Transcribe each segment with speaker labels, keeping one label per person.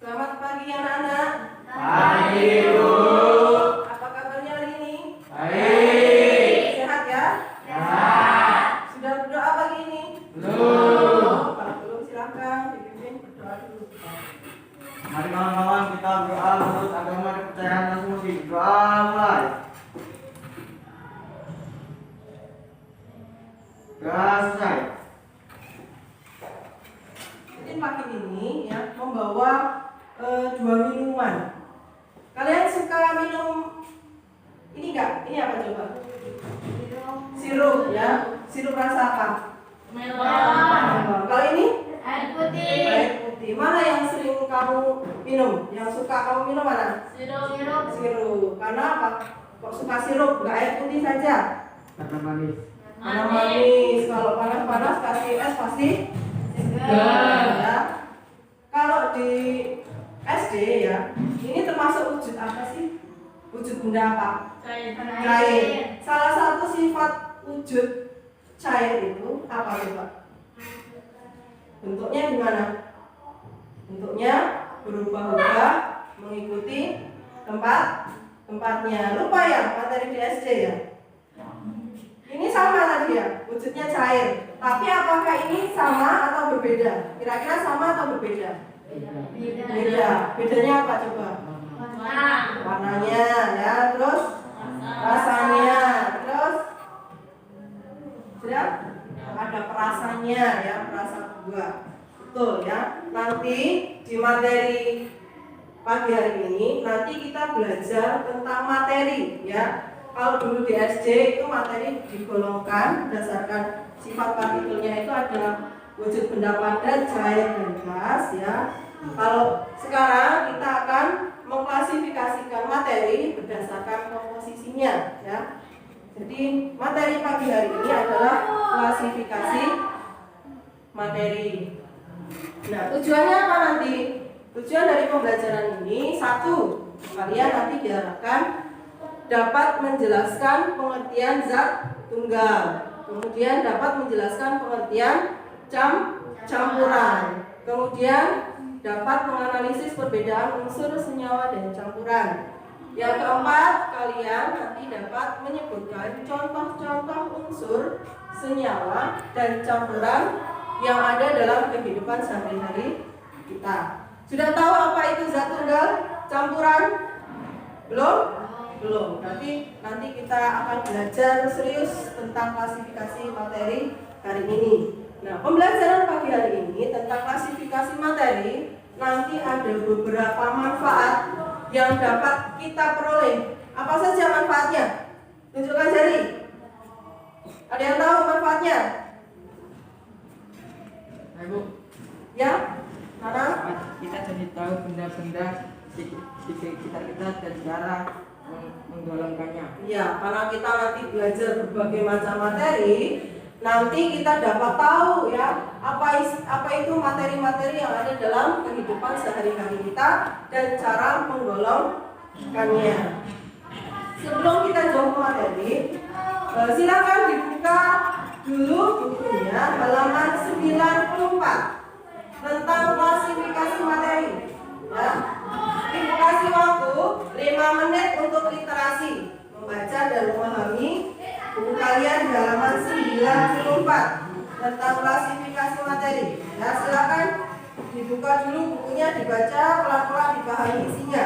Speaker 1: Selamat pagi anak-anak.
Speaker 2: Pagi, Bu.
Speaker 1: Apa kabarnya hari ini?
Speaker 2: Baik.
Speaker 1: Sehat ya?
Speaker 2: Sehat.
Speaker 1: Sudah berdoa pagi ini?
Speaker 2: Belum.
Speaker 1: Kalau belum silakan dipimpin berdoa dulu.
Speaker 2: Mari kawan-kawan kita berdoa menurut agama dan kepercayaan masing-masing. Doa mulai. Doa selesai.
Speaker 1: Jadi pagi ini ya membawa dua minuman. Kalian suka minum ini enggak? Ini apa coba? Sirup ya. Sirup rasa apa?
Speaker 3: Melon.
Speaker 1: Kalau ini?
Speaker 3: Air putih.
Speaker 1: Air putih. Mana yang sering kamu minum? Yang suka kamu minum mana?
Speaker 3: Sirup.
Speaker 1: Sirup. Karena apa? Kok suka sirup? Enggak air putih saja?
Speaker 2: Kata manis.
Speaker 1: Karena manis. Kalau panas-panas kasih es pasti
Speaker 3: Segar.
Speaker 1: ya. Kalau di SD ya, ini termasuk wujud apa sih? Wujud benda apa? Cair. Salah satu sifat wujud cair itu apa coba? Bentuknya gimana? Bentuknya berubah-ubah mengikuti tempatnya. Lupa ya materi di SD ya? Ini sama tadi ya, wujudnya cair. Tapi apakah ini sama atau berbeda? Kira-kira sama atau berbeda? Beda. Bedanya apa coba? Warnanya ya, terus rasanya, terus sudah ada perasaannya ya, perasa buah. Betul ya. Nanti di materi pagi hari ini nanti kita belajar tentang materi ya. Kalau dulu di SD itu materi digolongkan berdasarkan sifat partikelnya itu ada wujud benda padat, cair, dan gas ya. Kalau sekarang kita akan mengklasifikasikan materi berdasarkan komposisinya ya. Jadi materi pagi hari ini adalah klasifikasi materi. Nah, tujuannya apa nanti? Tujuan dari pembelajaran ini satu, kalian nanti diharapkan dapat menjelaskan pengertian zat tunggal, kemudian dapat menjelaskan pengertian campuran, kemudian dapat menganalisis perbedaan unsur senyawa dan campuran. Yang keempat, kalian nanti dapat menyebutkan contoh-contoh unsur senyawa dan campuran yang ada dalam kehidupan sehari-hari kita. Sudah tahu apa itu zat tunggal, campuran? Belum? Belum. Nanti kita akan belajar serius tentang klasifikasi materi hari ini. Nah, pembelajaran pagi hari ini tentang klasifikasi materi nanti ada beberapa manfaat yang dapat kita peroleh. Apa saja manfaatnya? Tunjukkan jari. Ada yang tahu manfaatnya?
Speaker 2: Ibu,
Speaker 1: Ya? Mana?
Speaker 2: kita jadi tahu benda-benda di sekitar kita dan cara menggolongkannya.
Speaker 1: Ya, karena kita nanti belajar berbagai macam materi, nanti kita dapat tahu ya apa itu materi-materi yang ada dalam kehidupan sehari-hari kita dan cara menggolongkannya. Sebelum kita jauh ke materi, silakan dibuka dulu bukunya halaman 94 tentang klasifikasi materi. Ya. Ibu kasih waktu 5 menit untuk literasi, membaca dan memahami buku kalian di halaman 94 tentang klasifikasi materi. Ya, silakan dibuka dulu bukunya, dibaca pelan-pelan, dipahami isinya.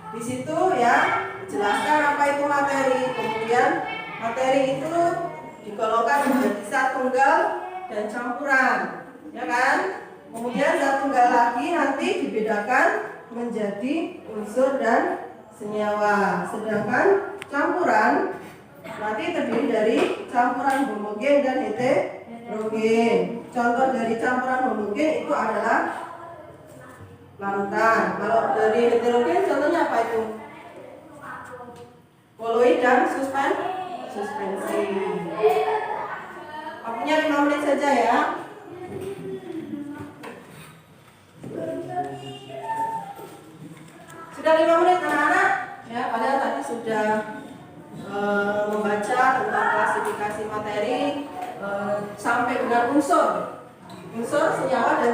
Speaker 1: Di situ ya jelaskan apa itu materi. Kemudian materi itu digolongkan menjadi zat tunggal dan campuran, ya kan? Kemudian zat tunggal lagi nanti dibedakan menjadi unsur dan senyawa. Sedangkan campuran nanti terdiri dari campuran homogen dan heterogen. Contoh dari campuran homogen itu adalah larutan. Kalau dari heterogen contohnya apa itu? Koloid dan suspensi. Waktunya 5 menit saja ya. Sudah 5 menit anak-anak? Ya, kalian tadi sudah membaca tentang klasifikasi materi, sampai dengan unsur, senyawa dan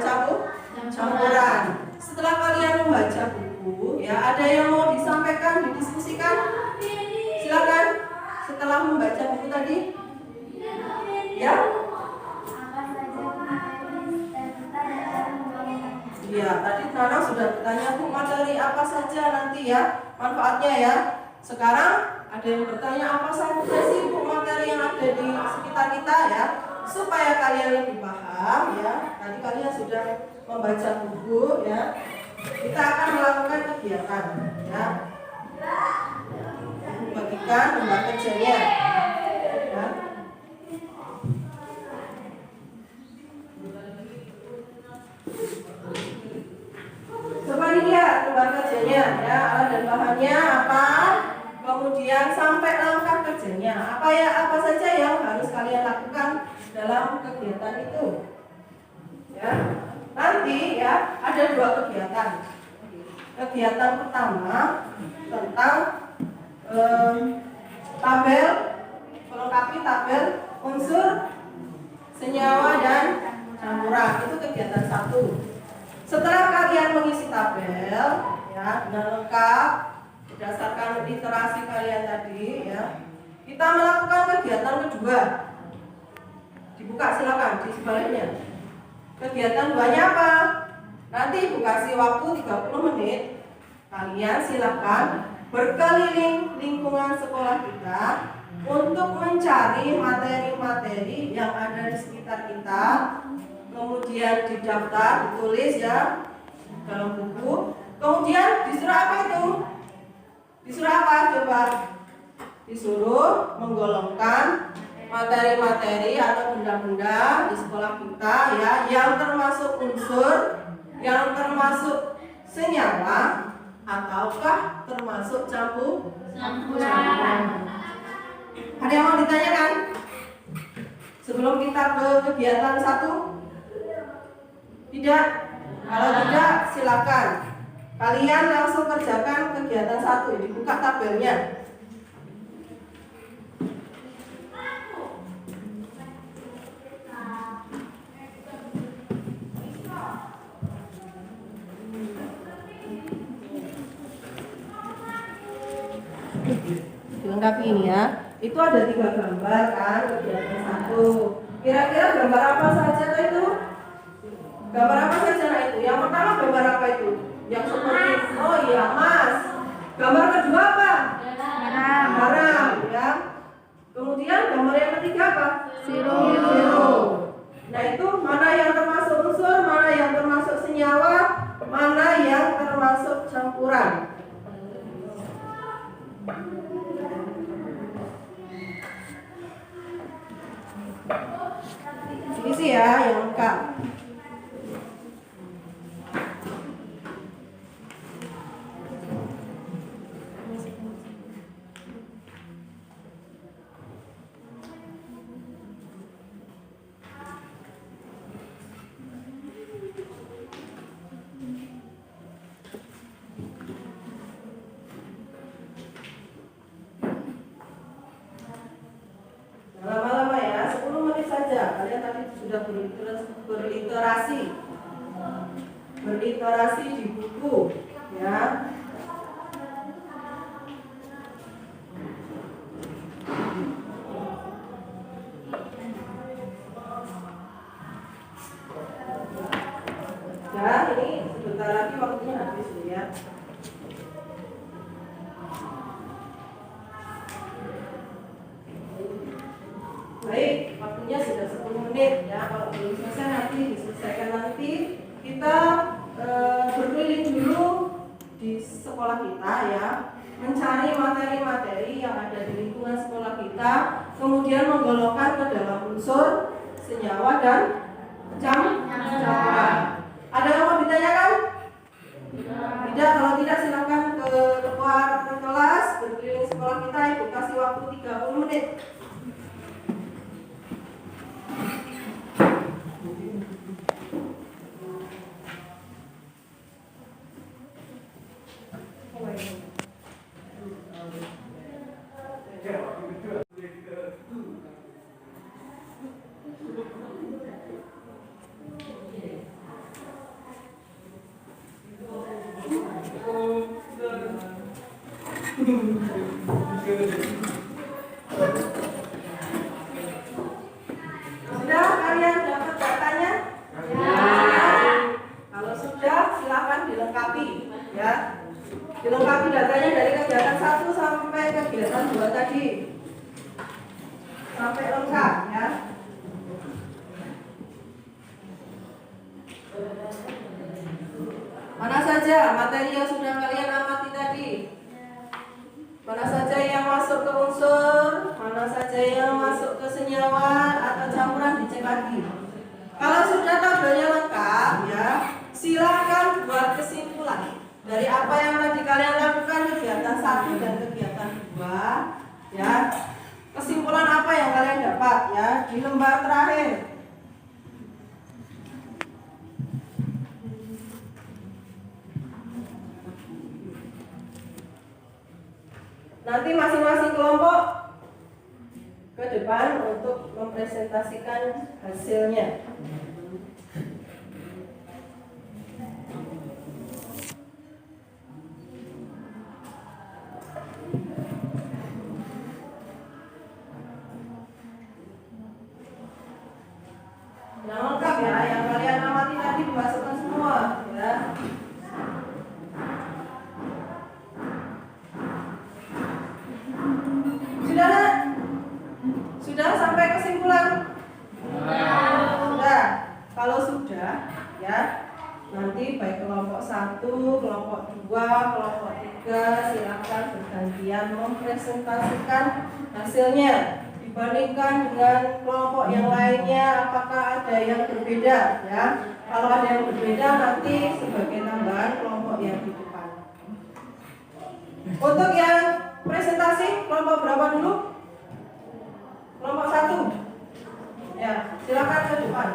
Speaker 1: campuran. Setelah kalian membaca buku, ya ada yang mau disampaikan, didiskusikan? Silakan. Setelah membaca buku tadi, ya? Iya, tadi Nana sudah bertanya, Bu, materi apa saja nanti ya manfaatnya ya. Sekarang ada yang bertanya, apa saja sih Bu materi yang ada di sekitar kita ya, supaya kalian lebih paham ya. Tadi kalian sudah membaca buku ya. Kita akan melakukan kegiatan ya. Bagikan lembar kerjanya ya. Coba dilihat lembar kerjanya ya, alat dan bahannya apa, kemudian sampai langkah kerjanya apa saja yang harus kalian lakukan dalam kegiatan itu ya. Nanti ya ada 2 kegiatan. Kegiatan pertama tentang tabel, melengkapi tabel unsur, senyawa dan campuran. Itu kegiatan 1. Setelah kalian mengisi tabel ya dengan lengkap berdasarkan literasi kalian tadi ya, kita melakukan kegiatan kedua. Dibuka silakan di sebaliknya. Kegiatan 2-nya apa? Nanti Ibu kasih waktu 30 menit. Kalian silakan berkeliling lingkungan sekolah kita untuk mencari materi-materi yang ada di sekitar kita. Kemudian didaftar, ditulis ya dalam buku. Kemudian disuruh apa itu? Disuruh apa coba? Disuruh menggolongkan materi-materi atau benda-benda di sekolah kita ya, yang termasuk unsur, yang termasuk senyawa, ataukah termasuk campuran. Ada yang mau ditanyakan? Sebelum kita ke kegiatan 1? Tidak? Kalau tidak silakan. Kalian langsung kerjakan kegiatan 1. Dibuka tabelnya. Dilengkapi ini ya. Itu ada 3 gambar kan kegiatan 1. Kira-kira gambar apa saja itu? Gambar apa saja itu? Yang pertama gambar apa itu? Yang seperti Mas. Gambar kedua apa? Garam ya. Kemudian gambar yang ketiga apa? Sirup. Nah itu mana yang termasuk unsur, mana yang termasuk senyawa, mana yang termasuk campuran. Isi ya yang lengkap. Lama-lama ya, 10 menit saja. Kalian tadi sudah berliterasi di buku ya. Ya, ini sebentar lagi waktunya habis ya. Baik, waktunya sudah 10 menit ya. Kalau belum selesai nanti diselesaikan nanti. Kita berkeliling dulu di sekolah kita ya, mencari materi-materi yang ada di lingkungan sekolah kita, kemudian menggolongkan ke dalam unsur, senyawa dan campuran. Ada yang mau ditanyakan? Tidak, kalau tidak silakan keluar ke kelas, berkeliling sekolah kita. Ibu kasih waktu 30 menit. Sudah kalian dapat datanya?
Speaker 3: Ya.
Speaker 1: Kalau sudah, silakan dilengkapi ya. Dilengkapi datanya dari kegiatan 1 sampai kegiatan 2 tadi. Sampai lengkap ya. Mana saja materi yang sudah kalian amati tadi? Mana saja yang masuk ke unsur, mana saja yang masuk ke senyawa atau campuran, dicek lagi. Kalau sudah tabelnya lengkap ya, silakan buat kesimpulan dari apa yang tadi kalian lakukan kegiatan 1 dan kegiatan 2 ya. Kesimpulan apa yang kalian dapat ya di lembar terakhir. Nanti masing-masing kelompok ke depan untuk mempresentasikan hasilnya. Yang lengkap ya, yang kalian amati tadi dimasukkan semua ya. Sudah sampai kesimpulan? Sudah. Kalau sudah ya, nanti baik kelompok 1, kelompok 2, kelompok 3 silakan bergantian mempresentasikan hasilnya. Dibandingkan dengan kelompok yang lainnya, apakah ada yang berbeda ya? Kalau ada yang berbeda nanti sebagai tambahan kelompok yang di depan. Untuk yang presentasi kelompok berapa dulu? Kelompok 1. Ya, silakan ke depan.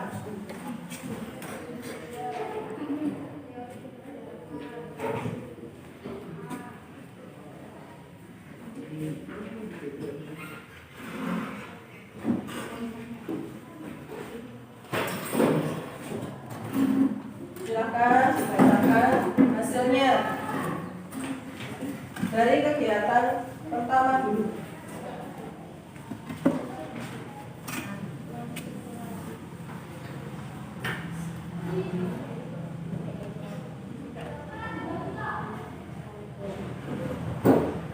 Speaker 1: Silakan dibacakan hasilnya dari kegiatan pertama dulu.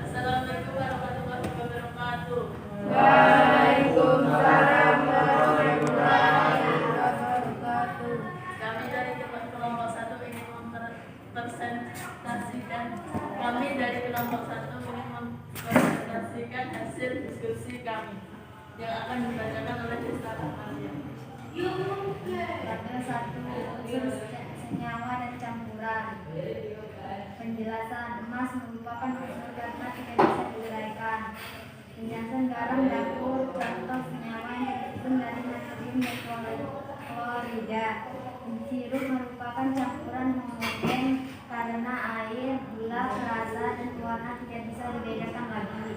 Speaker 3: Assalamualaikum warahmatullahi wabarakatuh.
Speaker 4: Waalaikumsalam warahmatullahi wabarakatuh.
Speaker 3: Kami dari kelompok 1 ingin mempresentasikan hasil diskusi kami yang akan dibacakan oleh Desta Amalia.
Speaker 4: Tabel 1, unsur senyawa dan campuran. Penjelasan: emas merupakan unsur karena tidak bisa diuraikan. Penjelasan: garam dapur contoh senyawa yang disusun dari natrium dan klorida. Sirup merupakan campuran homogen karena air, gula, rasa, dan warna tidak bisa dibedakan lagi.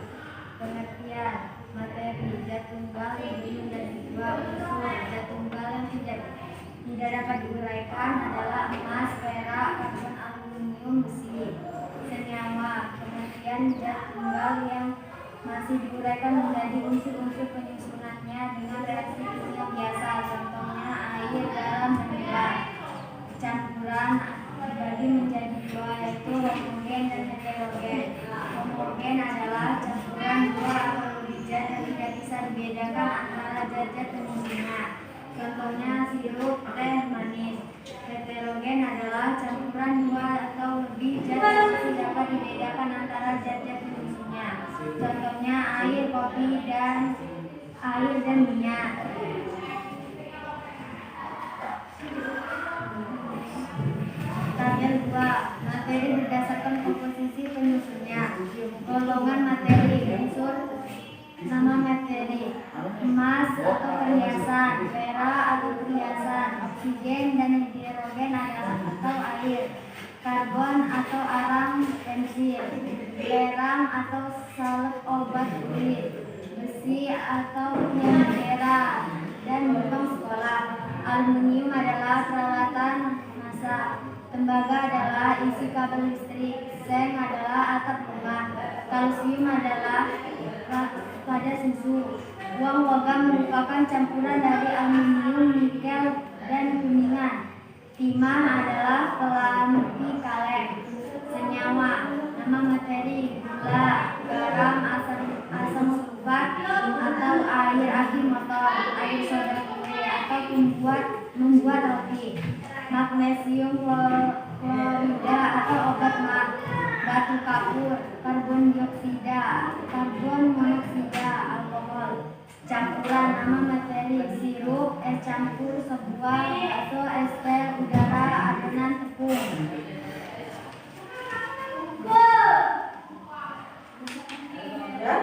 Speaker 4: Pengertian: materi zat tunggal dibagi menjadi 2 unsur. Zat tunggal yang tidak dapat diuraikan adalah emas, perak, karbon, aluminium, besi. Senyawa: pengertian zat tunggal yang masih diuraikan menjadi unsur-unsur penyusunannya dengan reaksi kimia biasa, contohnya air, garam, dan gula. Campuran dibagi menjadi 2, yaitu homogen dan heterogen. Homogen adalah campuran 2 atau lebih zat yang tidak bisa dibedakan antara zat-zat penyusunnya, contohnya sirup, teh, manis. Heterogen adalah campuran 2 atau lebih zat yang masih dapat dibedakan antara zat-zat penyusunnya, contohnya air, kopi, dan minyak. Tabel 2, materi berdasarkan komposisi penyusunnya. Golongan materi: unsur, nama materi, emas atau perhiasan, perak atau perhiasan, oksigen dan hidrogen atau air, karbon atau arang pensil, garam atau salep obat kulit, besi atau yang merah, dan lubang sekolah. Aluminium adalah peralatan masak. Tembaga adalah isi kabel listrik. Seng adalah atap rumah. Kalsium adalah pada susu. Uang logam merupakan campuran dari aluminium, nikel, dan kuningan. Timah adalah pelampi kaleng. Senyawa, nama materi, gula, garam, asam sulfat, atau air aki motor, air soda kue, atau membuat roti. Magnesium klorida atau obat mak, batu kapur, karbon dioksida, karbon monoksida, alkohol. Campuran, nama materi, sirup, es campur, sebuah, bakso, es teh, udara, adonan tepung.
Speaker 1: Ya,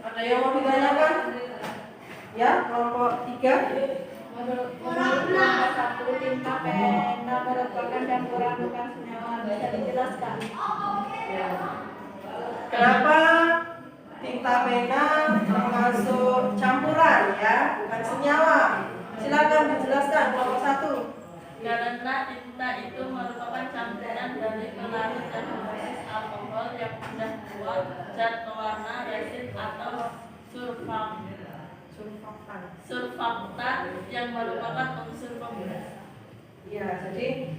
Speaker 1: ada yang mau ditanyakan? Ya, kelompok 3.
Speaker 3: Menurut kelompok 1, tinta pena merupakan campuran bukan senyawa. Bisa dijelaskan?
Speaker 1: Ya. Kenapa tinta pena termasuk campuran ya, bukan senyawa? Silakan dijelaskan kelompok 1.
Speaker 3: Karena tinta itu merupakan campuran dari pelarut dan proses alkohol yang mudah membuat zat pewarna, resin atau surfaktan yang merupakan unsur pemberat.
Speaker 1: Ya, jadi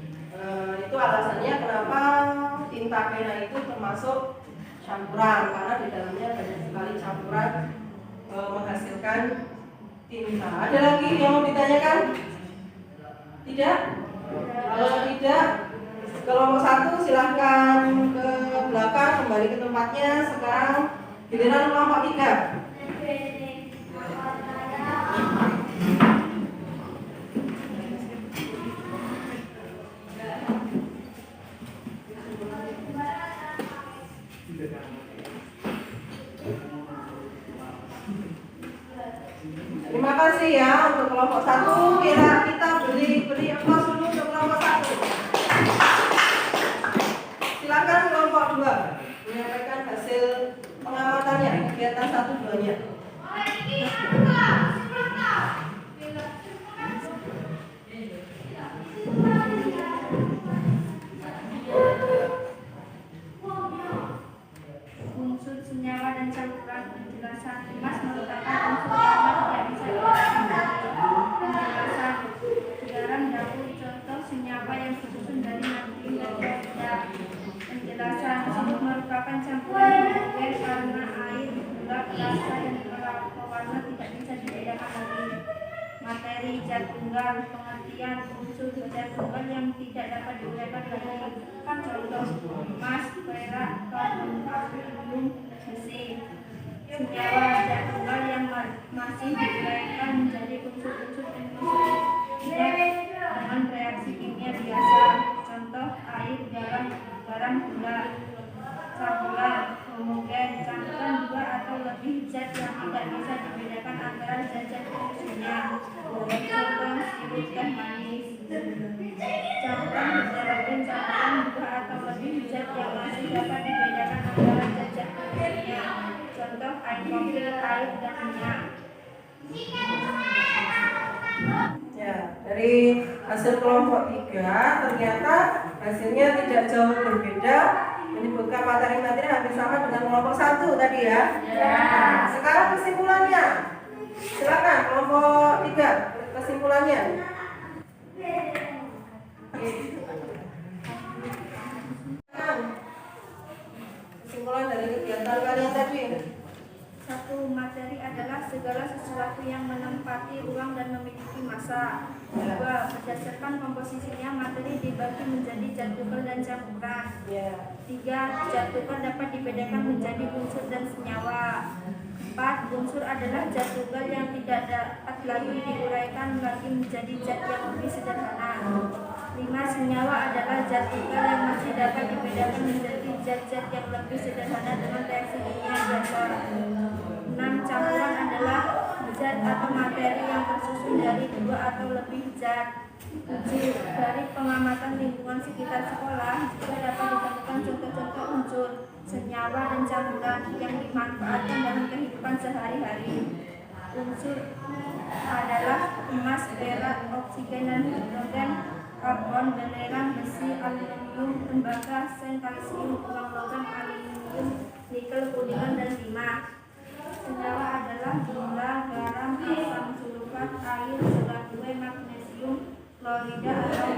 Speaker 1: itu alasannya kenapa tinta pena itu termasuk campuran, karena di dalamnya banyak sekali campuran menghasilkan tinta. Ada lagi yang mau ditanyakan? Tidak? Kalau tidak, kelompok 1 silahkan ke belakang, kembali ke tempatnya. Sekarang giliran kelompok 3. Terima kasih ya untuk kelompok 1. Kita beri aplaus dulu untuk kelompok 1. Silakan kelompok 2 menyampaikan hasil pengamatannya, kegiatan 1-2-nya.
Speaker 4: Unsur senyawa dan campuran. Penjelasan, emas merupakan unsur yang tidak bisa diuraikan lagi. Penjelasan, garam dapur, contoh senyawa yang tersusun dari natrium dan klorida. Penjelasan, sirup merupakan campuran homogen karena air, gula, rasa, dan pewarna tidak bisa dibedakan lagi. Materi, zat tunggal. Pengertian, unsur zat tunggal yang tidak dapat diuraikan lagi. Contoh, emas, perak, karbon, aluminium, besi. Senyawa, zat tunggal yang masih diuraikan menjadi unsur-unsur industri dengan reaksi kimia biasa. Contoh, air, garam, gula. Campuran, homogen, campuran 2 atau lebih zat yang tidak bisa dibedakan antara zat-zat fungsinya. Contoh, sirup teh manis. Campuran heterogen, campuran 2 atau lebih zat yang masih dapat dibedakan antara zat-zat fungsinya. Contoh, air kopi, air, dan minyak.
Speaker 1: Ya, dari hasil kelompok 3 ternyata hasilnya tidak jauh berbeda, menyebutkan materi-materi hampir sama dengan kelompok 1 tadi ya. Nah, sekarang kesimpulannya. Silakan kelompok 3 kesimpulannya. Kesimpulan dari kegiatan kalian tadi.
Speaker 4: 1. Materi adalah segala sesuatu yang menempati ruang dan memiliki massa. 2. Berdasarkan komposisinya, materi dibagi menjadi zat tunggal dan campuran. 3. Zat tunggal dapat dibedakan menjadi unsur dan senyawa. 4. Unsur adalah zat tunggal yang tidak dapat lagi diuraikan lagi menjadi zat yang lebih sederhana. 5. Senyawa adalah zat tunggal yang masih dapat dibedakan menjadi zat-zat yang lebih sederhana dengan reaksi kimia biasa. 6. Campuran adalah zat atau materi yang tersusun dari 2 atau lebih zat. 7. Dari pengamatan lingkungan sekitar sekolah juga dapat ditemukan contoh-contoh unsur senyawa dan campuran yang dimanfaatkan dalam kehidupan sehari-hari. Unsur adalah emas, perak, oksigen dan hidrogen, karbon, belerang, besi, aluminium, tembaga, sen, kalsium, uang logam, aluminium, nikel, kuningan, dan timah. senyawa adalah gula, garam, asam sulfat, air, serat kue, magnesium, klorida atau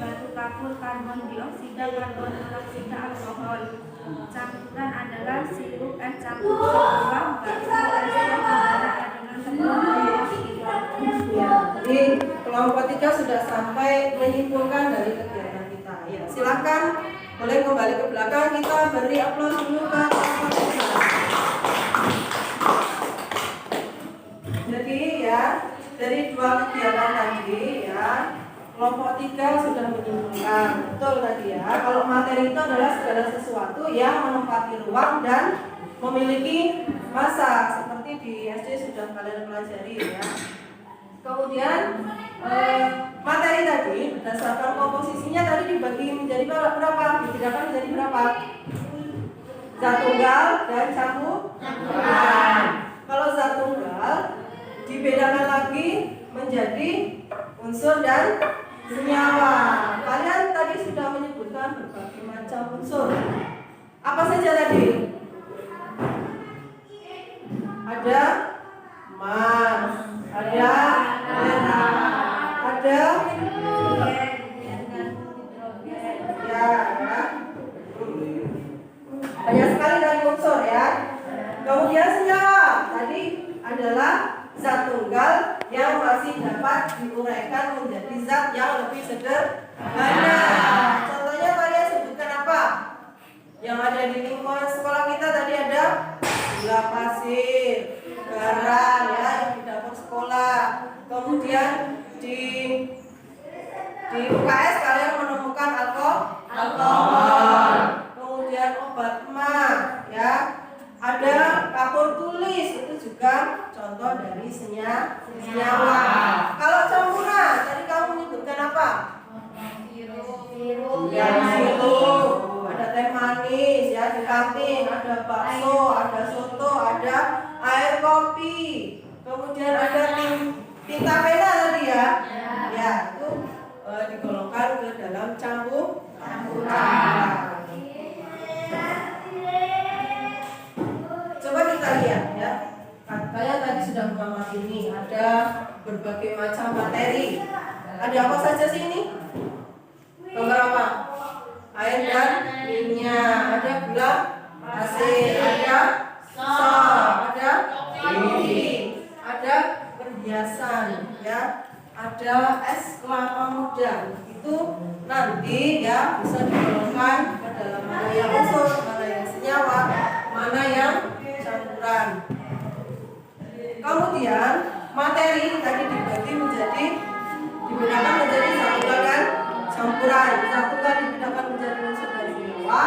Speaker 4: batu kapur, karbon dioksida, karbon monoksida, alkohol. Campuran adalah sirup es campur buah, bakso, es teh, udara, adonan tepung,
Speaker 1: Ya, jadi kelompok 3 sudah sampai menyimpulkan dari kegiatan kita. Ya, silakan boleh kembali ke belakang, kita beri aplaus dulu ke kelompok 3. Jadi ya, dari 2 kegiatan tadi ya, kelompok 3 sudah menyimpulkan. Betul tadi ya, kalau materi itu adalah segala sesuatu yang menempati ruang dan memiliki massa, seperti di SD sudah kalian pelajari ya. Kemudian materi tadi berdasarkan komposisinya tadi dibagi menjadi berapa? Dibedakan menjadi berapa? Zat tunggal dan campuran. Kalau zat tunggal dibedakan lagi menjadi unsur dan senyawa. Kalian tadi sudah menyebutkan berbagai macam unsur. Apa saja tadi? Ada emas, ada merah, ada ya, banyak sekali dari unsur ya. Kemudian senyawa tadi adalah zat tunggal yang masih dapat diuraikan menjadi zat yang lebih sederhana. Contohnya kalian sebutkan apa? Yang ada di lingkungan sekolah kita tadi ada gula pasir, garam ya yang di dapur sekolah. Kemudian di UKS kalian menemukan alkohol. Kemudian obat emah ya. Ada kapur tulis, itu juga contoh dari senyawa. Kalau campuran tadi kamu menyebutkan apa? Sirup. Ada teh manis ya di kantin, ada bakso, ada soto, ada air kopi. Kemudian ada tinta pena tadi ya. Ya, itu digolongkan ke dalam campuran. Coba kita lihat ya. Kalian tadi sudah mengamati ini ada berbagai macam materi. Ada apa saja sih ini? Gambar apa? Air dan minyak. Ada gula pasir, ada sal, ada kopi, ada perhiasan ya, ada es kelapa muda. Itu nanti ya bisa digolongkan ke dalam mana yang unsur, mana yang senyawa, mana yang campuran. Kemudian materi tadi dibagi menjadi dibedakan menjadi zat tunggal dan campuran. Zat tunggal dibedakan menjadi unsur dan senyawa,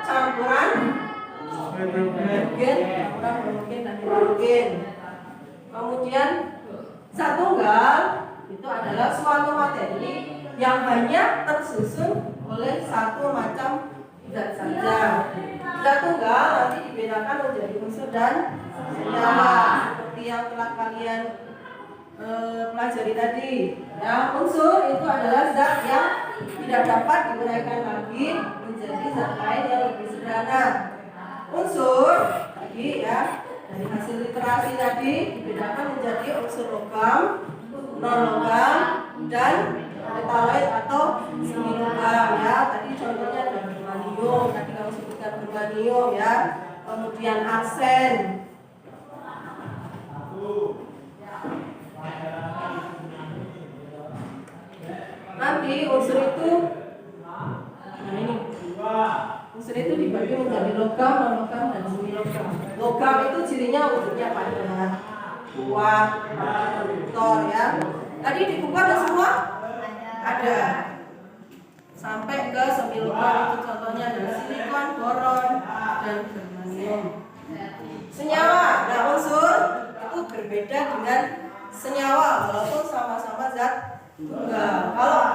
Speaker 1: campuran homogen dan heterogen. Kemudian zat tunggal itu adalah suatu materi yang hanya tersusun oleh satu macam zat saja. Zat tunggal nanti dibedakan menjadi unsur dan senyawa seperti yang telah kalian pelajari tadi. Ya, unsur itu adalah zat yang tidak dapat diuraikan lagi menjadi zat lain yang lebih sederhana. Unsur tadi ya dari hasil literasi tadi dibedakan menjadi unsur logam, non logam, dan metaloid atau semi logam ya. Tadi contohnya ada germanium, tadi kamu sebutkan germanium ya. Kemudian arsen. Nanti unsur itu unsur itu dibagi menjadi logam, non logam, dan semi logam. Logam itu cirinya wujudnya padat, kuat, konduktor ya. Tadi di buku ada semua? Ada. Sampai ke semi logam itu contohnya ada silikon, boron, dan germanium. Senyawa, nah unsur itu berbeda dengan senyawa walaupun sama-sama zat tunggal. Kalau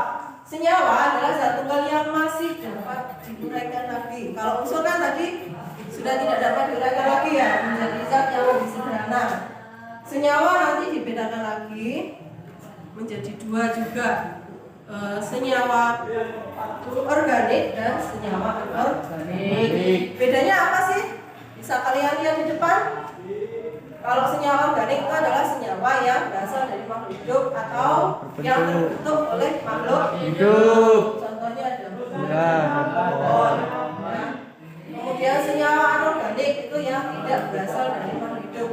Speaker 1: senyawa adalah zat tunggal yang masih dapat diuraikan lagi. Kalau unsur kan tadi sudah tidak dapat diuraikan lagi ya, menjadi zat yang lebih sederhana. Senyawa nanti dibedakan lagi menjadi dua juga, senyawa organik dan senyawa anorganik. Bedanya apa sih? Bisa kalian lihat di depan? Kalau senyawa organik itu adalah senyawa yang berasal dari makhluk hidup atau yang terbentuk oleh makhluk
Speaker 2: Hidup.
Speaker 1: Contohnya ada
Speaker 2: Bulan.
Speaker 1: pohon. Ya. Kemudian senyawa anorganik itu yang tidak berasal dari makhluk hidup,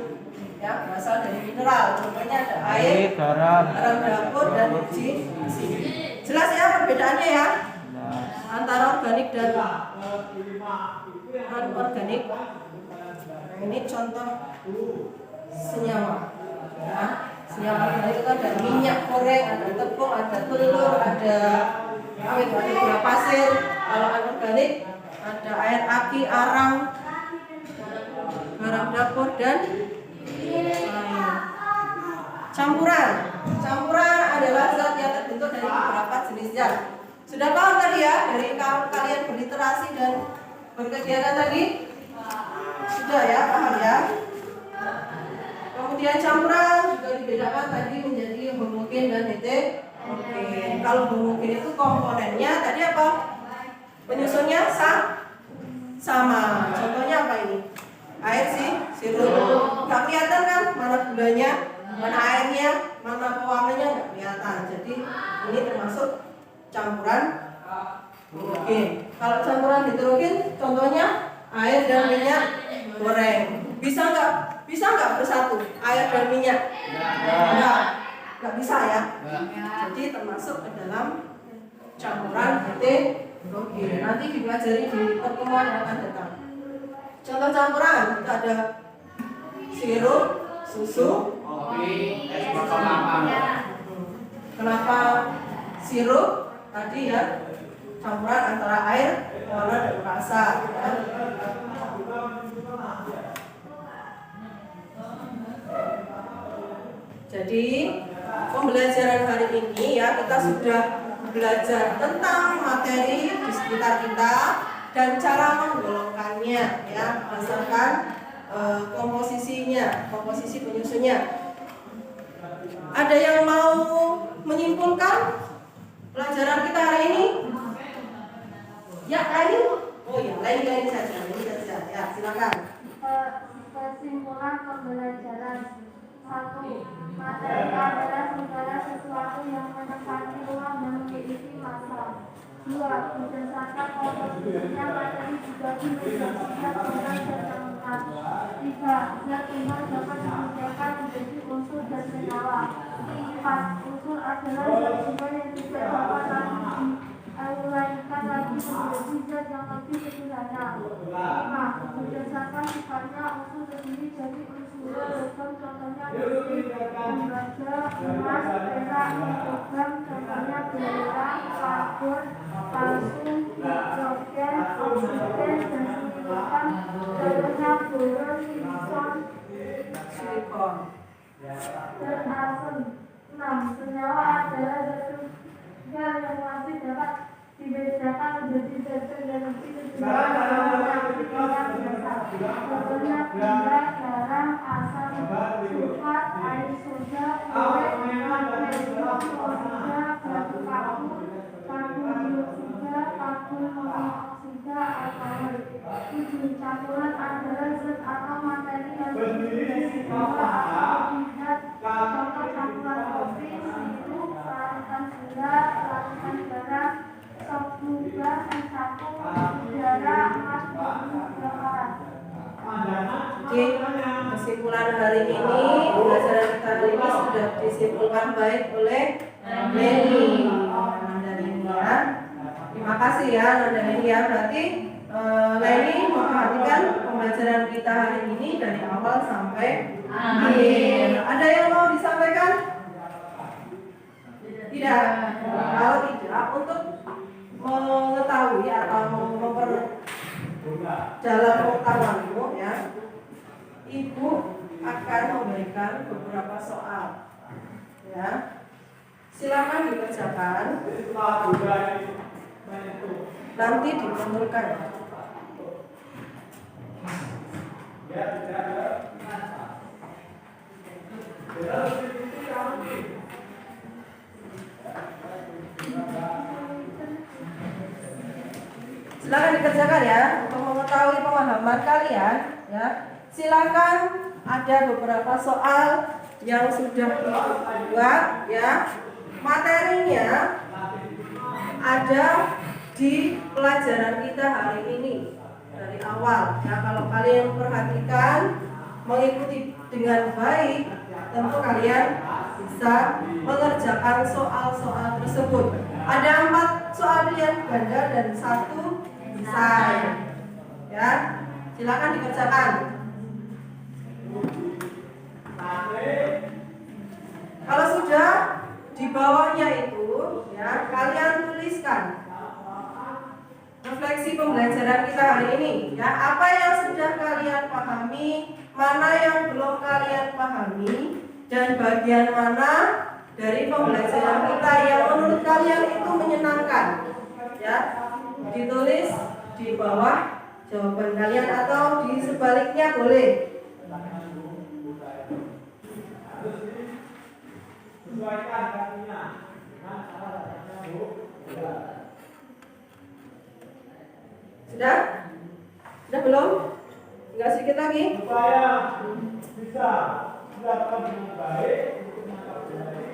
Speaker 1: ya, berasal dari mineral. Contohnya ada air,
Speaker 2: Garam.
Speaker 1: garam dapur dan biji besi. Jelas ya perbedaannya ya antara organik dan anorganik. Nah, ini contoh senyawa. Ya. Senyawa organik itu ada minyak goreng, ada tepung, ada telur, ada gula pasir. Kalau anorganik ada air aki, arang, garam dapur dan air. Campuran. Campuran adalah zat yang terbentuk dari beberapa jenis zat. Sudah paham tadi ya dari kalian berliterasi dan berkegiatan tadi? Sudah ya, paham ya? Kemudian campuran juga dibedakan tadi menjadi homogen dan heterogen. Kalau homogen itu komponennya tadi apa? Penyusunnya sama. Contohnya apa ini? Air sih, sirup. Gak kelihatan kan mana gulanya, mana airnya, mana pewarnanya, gak kelihatan. Jadi ini termasuk campuran homogen. Kalau campuran heterogen, contohnya air dan minyak goreng. Bisa nggak bersatu air dan minyak? Nggak bisa ya. Jadi termasuk ke dalam campuran heterogen. Nanti dipelajari di pertemuan yang akan datang. Contoh campuran itu ada sirup, susu, kelapa, sirup tadi ya, campuran antara air, warna dan rasa. Ya. Jadi pembelajaran hari ini ya kita sudah belajar tentang materi di sekitar kita dan cara menggolongkannya ya berdasarkan komposisi penyusunnya. Ada yang mau menyimpulkan pelajaran kita hari ini? Ya, lain? Oh ya, lain saja. Ya, silakan.
Speaker 4: Kesimpulan pembelajaran 1. Materi adalah segala sesuatu yang menempati ruang dan memiliki massa. 2. Berdasarkan komposisinya materi juga menjadi zat tunggal dan lengkap. 3. Zat tunggal dapat dibedakan menjadi unsur dan senyawa. 4. Unsur adalah zat tunggal yang tidak dapat lagi diuraikan lagi menjadi zat yang lebih sederhana. 5. Berdasarkan sifatnya unsur terdiri dari unsur logam, contohnya besi, tembaga, emas, perak, logam, contohnya belerang, karbon, kalsium, hidrogen, oksigen, dan silikon, contohnya boron, silikon, dan arsen. 6. Senyawa adalah zat tunggal yang masih dapat dibedakan menjadi zat yang lebih sederhana yang biasa. Contohnya gula, garam, asam, sulfat, air soda, kulit, magnesium, klorida, batu kapur, karbon dioksida, karbon monoksida, alkohol. 7. Campuran adalah zat atau materi yang terdiri dari dua atau lebih zat. Contoh campuran kopi, sirup, larutan gula, larutan garam, sop gula, sapu, udara, emas, bakaran.
Speaker 1: Jadi kesimpulan hari ini, pelajaran kita hari ini sudah disimpulkan baik oleh Leni Mandalini ya. Terima kasih ya Mandalini ya. Berarti Leni memperhatikan pembelajaran kita hari ini dari awal sampai akhir. Ada yang mau disampaikan? Tidak. Kalau tidak, untuk mengetahui atau dalam pengetahuanmu ya, Ibu akan memberikan beberapa soal ya. Silakan dikerjakan, nanti dikumpulkan. Silakan dikerjakan ya untuk mengetahui pemahaman kalian ya. Silakan ada beberapa soal yang sudah dibuat ya. Materinya ada di pelajaran kita hari ini dari awal ya. Kalau kalian perhatikan, mengikuti dengan baik, tentu kalian bisa mengerjakan soal-soal tersebut. Ada 4 soal pilihan ganda dan 1 desain ya. Silakan dikerjakan. Kalau sudah, di bawahnya itu ya kalian tuliskan refleksi pembelajaran kita hari ini ya. Apa yang sudah kalian pahami, mana yang belum kalian pahami, dan bagian mana dari pembelajaran kita yang menurut kalian itu menyenangkan ya. Ditulis di bawah jawaban kalian atau di sebaliknya boleh. Sudah? Sudah belum? Tinggal sedikit lagi.
Speaker 5: Supaya bisa dilakukan dengan baik untuk mempelajari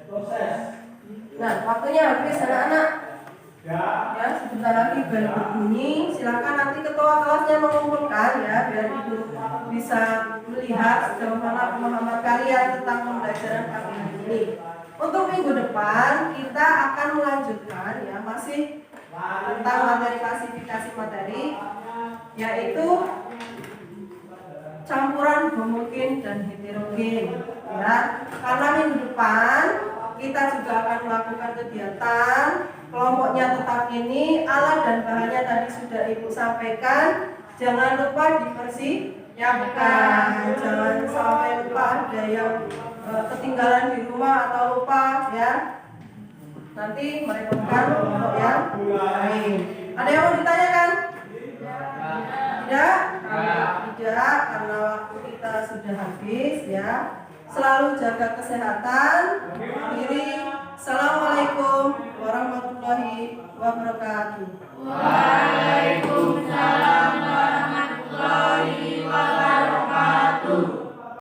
Speaker 5: proses.
Speaker 1: Nah, waktunya habis anak-anak. Ya, sebentar lagi bel berbunyi. Silakan nanti ketua kelasnya mengumpulkan ya, biar ibu bisa melihat sejauh mana pemahaman kalian tentang pembelajaran pagi hari ini. Untuk minggu depan kita akan melanjutkan ya, masih tentang materi klasifikasi materi, yaitu campuran homogen dan heterogen ya. Karena minggu depan kita juga akan melakukan kegiatan kelompoknya tetap ini, alat dan bahannya tadi sudah ibu sampaikan. Jangan lupa dibersihkan, jangan sampai lupa ada yang ketinggalan di rumah atau lupa ya, nanti merepotkan untuk yang lain. Ada yang mau ditanyakan? Tidak? Tidak, karena waktu kita sudah habis ya. Selalu jaga kesehatan diri. Assalamualaikum warahmatullahi wabarakatuh.
Speaker 3: Waalaikumsalam